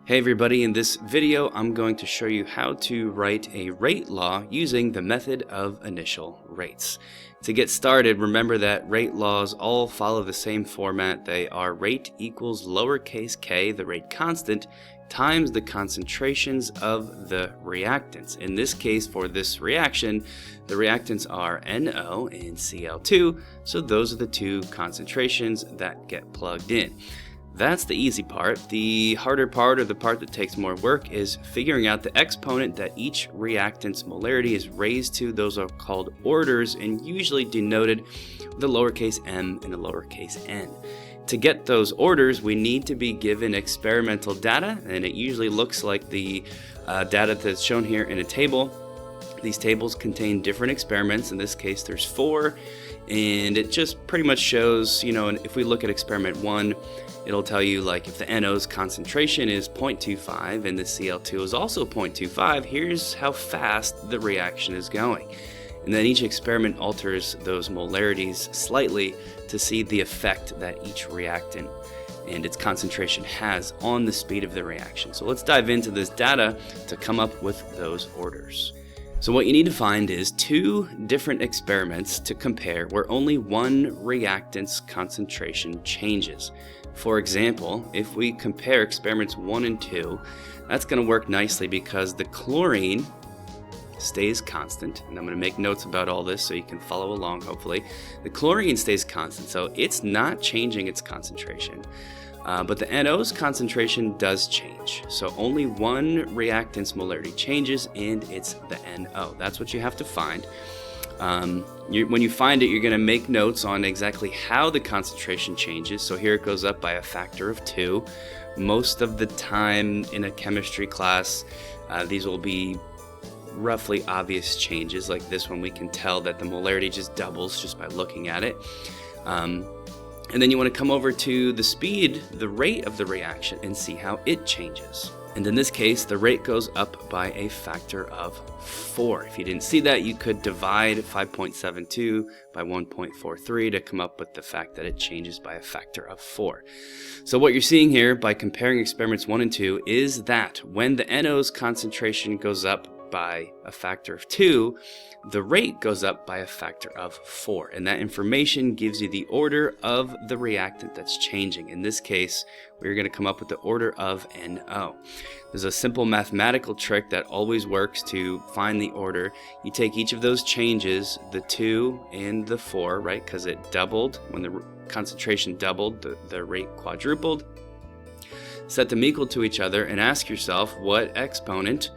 Hey everybody, in this video I'm going to show you how to write a rate law using the method of initial rates. To get started, remember that rate laws all follow the same format. They are rate equals lowercase k, the rate constant, times the concentrations of the reactants. In this case, for this reaction, the reactants are NO and Cl2, so those are the two concentrations that get plugged in. That's the easy part. The harder part, or the part that takes more work, is figuring out the exponent that each reactant's molarity is raised to. Those are called orders and usually denoted with a lowercase m and a lowercase n. To get those orders, we need to be given experimental data, and it usually looks like the data that's shown here in a table. These tables contain different experiments. In this case, there's 4, and it just pretty much shows, if we look at experiment 1, it'll tell you like if the NO's concentration is 0.25 and the Cl2 is also 0.25, here's how fast the reaction is going. And then each experiment alters those molarities slightly to see the effect that each reactant and its concentration has on the speed of the reaction. So let's dive into this data to come up with those orders. So what you need to find is 2 different experiments to compare where only one reactant's concentration changes. For example, if we compare experiments 1 and 2, that's going to work nicely because the chlorine stays constant, and I'm going to make notes about all this so you can follow along hopefully. The chlorine stays constant, so it's not changing its concentration. But the NO's concentration does change. So only one reactant's molarity changes, and it's the NO. That's what you have to find. When you find it, you're going to make notes on exactly how the concentration changes. So here it goes up by a factor of 2. Most of the time in a chemistry class, these will be roughly obvious changes. Like this one, we can tell that the molarity just doubles just by looking at it. And then you want to come over to the speed, the rate of the reaction, and see how it changes. And in this case, the rate goes up by a factor of 4. If you didn't see that, you could divide 5.72 by 1.43 to come up with the fact that it changes by a factor of 4. So what you're seeing here by comparing experiments 1 and 2 is that when the NO's concentration goes up by a factor of 2, the rate goes up by a factor of 4, and that information gives you the order of the reactant that's changing. In this case, we're going to come up with the order of NO. There's a simple mathematical trick that always works to find the order. You take each of those changes, the 2 and the 4, right, because it doubled. When the concentration doubled, the rate quadrupled. Set them equal to each other and ask yourself what exponent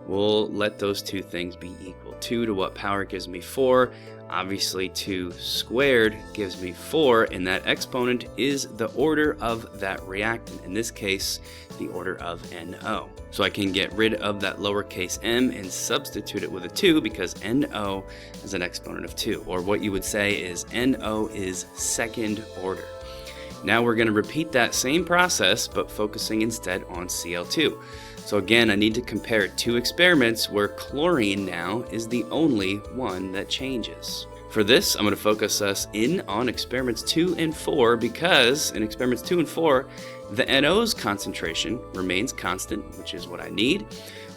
will let those two things be equal. 2 to what power gives me 4? Obviously 2 squared gives me 4, and that exponent is the order of that reactant. In this case, the order of NO. So I can get rid of that lowercase m and substitute it with a 2 because NO is an exponent of 2. Or what you would say is NO is second order. Now we're going to repeat that same process, but focusing instead on Cl2. So again, I need to compare 2 experiments where chlorine now is the only one that changes. For this, I'm going to focus us in on experiments 2 and 4 because in experiments 2 and 4, the NO's concentration remains constant, which is what I need,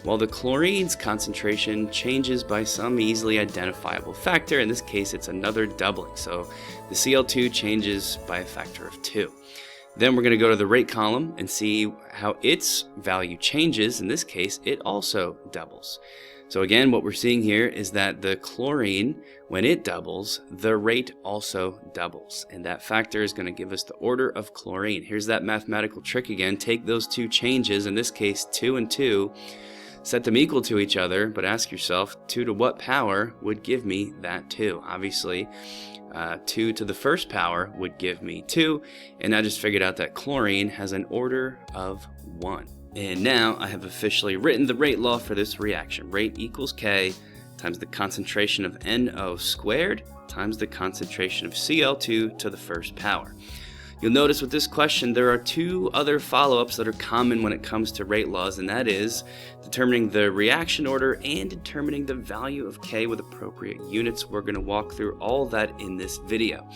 while the chlorine's concentration changes by some easily identifiable factor. In this case, it's another doubling. So the Cl2 changes by a factor of 2. Then we're going to go to the rate column and see how its value changes. In this case, it also doubles. So again, what we're seeing here is that the chlorine, when it doubles, the rate also doubles. And that factor is going to give us the order of chlorine. Here's that mathematical trick again. Take those 2 changes, in this case 2 and 2, set them equal to each other, but ask yourself 2 to what power would give me that 2? Obviously, 2 to the first power would give me 2, and I just figured out that chlorine has an order of 1. And now I have officially written the rate law for this reaction. Rate equals K times the concentration of NO squared times the concentration of Cl2 to the first power. You'll notice with this question there are 2 other follow-ups that are common when it comes to rate laws, and that is determining the reaction order and determining the value of K with appropriate units. We're going to walk through all that in this video.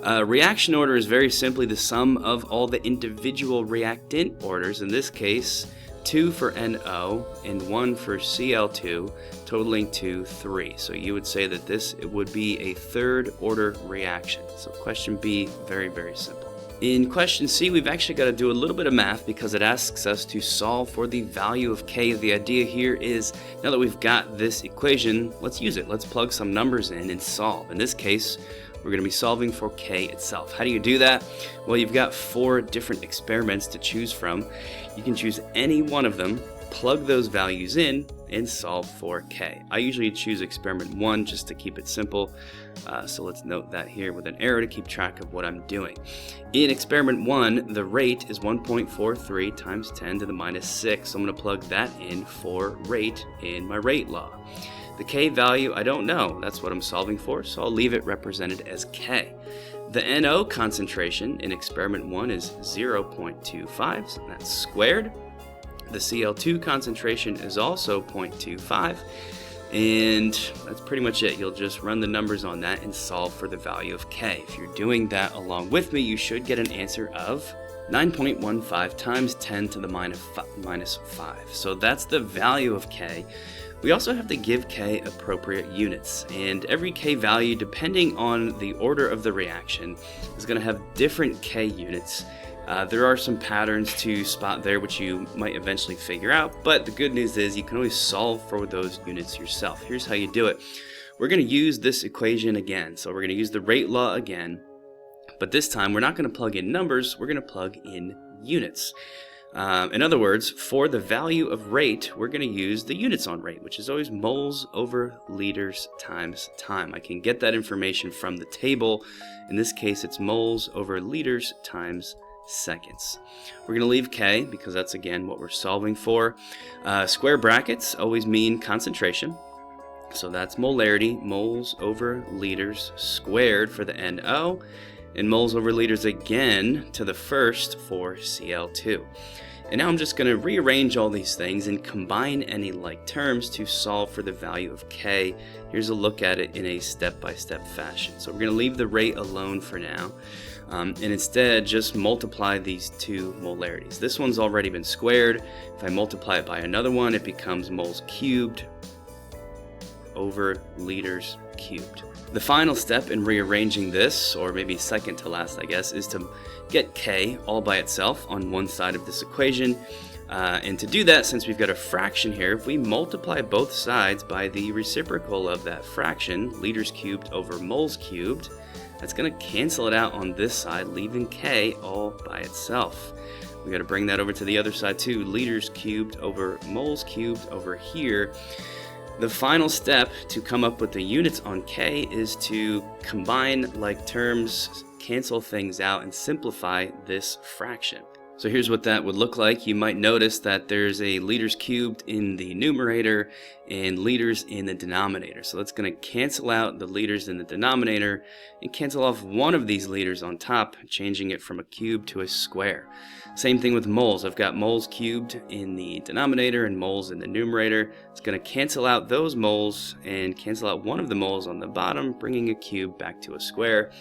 Reaction order is very simply the sum of all the individual reactant orders. In this case, 2 for NO and 1 for Cl2, totaling to 3. So you would say that it would be a third order reaction. So question B, very, very simple. In question C, we've actually got to do a little bit of math because it asks us to solve for the value of K. The idea here is, now that we've got this equation, let's use it. Let's plug some numbers in and solve. In this case, we're going to be solving for K itself. How do you do that? Well, you've got 4 different experiments to choose from. You can choose any one of them, plug those values in, and solve for K. I usually choose experiment 1 just to keep it simple. So let's note that here with an arrow to keep track of what I'm doing. In experiment 1, the rate is 1.43 times 10 to the minus 6. So I'm going to plug that in for rate in my rate law. The K value, I don't know. That's what I'm solving for, so I'll leave it represented as K. The NO concentration in experiment 1 is 0.25, so that's squared. The Cl2 concentration is also 0.25, and that's pretty much it. You'll just run the numbers on that and solve for the value of K. If you're doing that along with me, you should get an answer of 9.15 times 10 to the minus 5. So that's the value of K. We also have to give K appropriate units, and every K value, depending on the order of the reaction, is going to have different K units. There are some patterns to spot there which you might eventually figure out, but the good news is you can always solve for those units yourself. Here's how you do it. We're going to use this equation again, so we're going to use the rate law again, but this time we're not going to plug in numbers, we're going to plug in units. In other words, for the value of rate, we're going to use the units on rate, which is always moles over liters times time. I can get that information from the table. In this case, it's moles over liters times seconds. We're going to leave K because that's, again, what we're solving for. Square brackets always mean concentration. So that's molarity, moles over liters squared for the NO, and moles over liters again to the first for Cl2. And now I'm just going to rearrange all these things and combine any like terms to solve for the value of K. Here's a look at it in a step-by-step fashion. So we're going to leave the rate alone for now, and instead just multiply these two molarities. This one's already been squared. If I multiply it by another one, it becomes moles cubed over liters cubed. The final step in rearranging this, or maybe second to last I guess, is to get K all by itself on one side of this equation. And to do that, since we've got a fraction here, if we multiply both sides by the reciprocal of that fraction, liters cubed over moles cubed, that's going to cancel it out on this side, leaving K all by itself. We got to bring that over to the other side too, liters cubed over moles cubed over here. The final step to come up with the units on K is to combine like terms, cancel things out, and simplify this fraction. So here's what that would look like. You might notice that there's a liters cubed in the numerator and liters in the denominator. So that's going to cancel out the liters in the denominator and cancel off one of these liters on top, changing it from a cube to a square. Same thing with moles. I've got moles cubed in the denominator and moles in the numerator. It's going to cancel out those moles and cancel out one of the moles on the bottom, bringing a cube back to a square.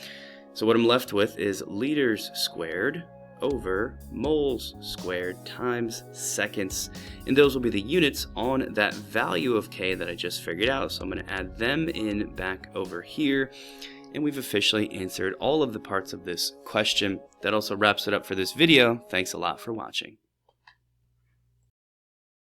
So what I'm left with is liters squared over moles squared times seconds, and those will be the units on that value of K that I just figured out. So I'm going to add them in back over here, and we've officially answered all of the parts of this question. That also wraps it up for this video. Thanks a lot for watching.